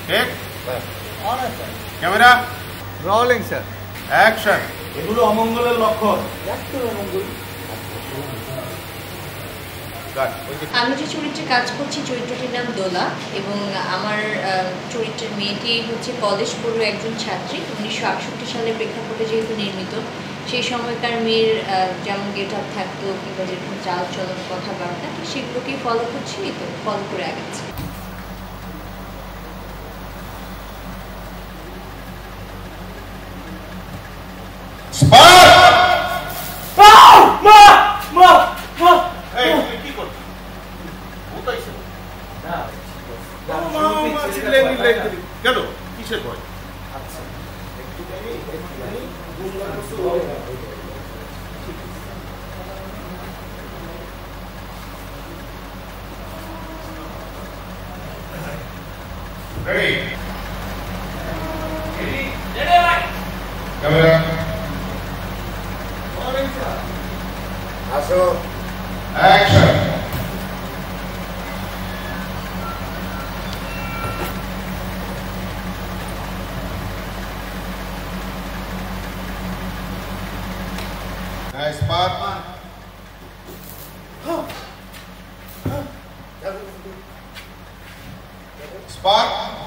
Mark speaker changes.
Speaker 1: Take camera
Speaker 2: rolling sir
Speaker 1: action.
Speaker 3: এগুলো অমঙ্গলের লক্ষণ।
Speaker 4: আমি যে চরিত্রে কাজ করছি চরিত্রটির নাম দোলা এবং আমার চরিত্রের মেয়েটি হচ্ছে কলেজ পড়ুয়া একজন ছাত্রী। 1968 সালে প্রেক্ষাপটে যেহেতু নির্মিত, সেই সময়কার মেয়ের যেমন গেট আপ থাকতো কিংবা যেরকম চাল চলন কথাবার্তা, সেগুলোকেই ফলো করছি, তো ফলো করে আগাচ্ছি।
Speaker 1: কেন কিসের ভয়?
Speaker 2: আসো
Speaker 1: অ্যাকশন। Spark. Spark.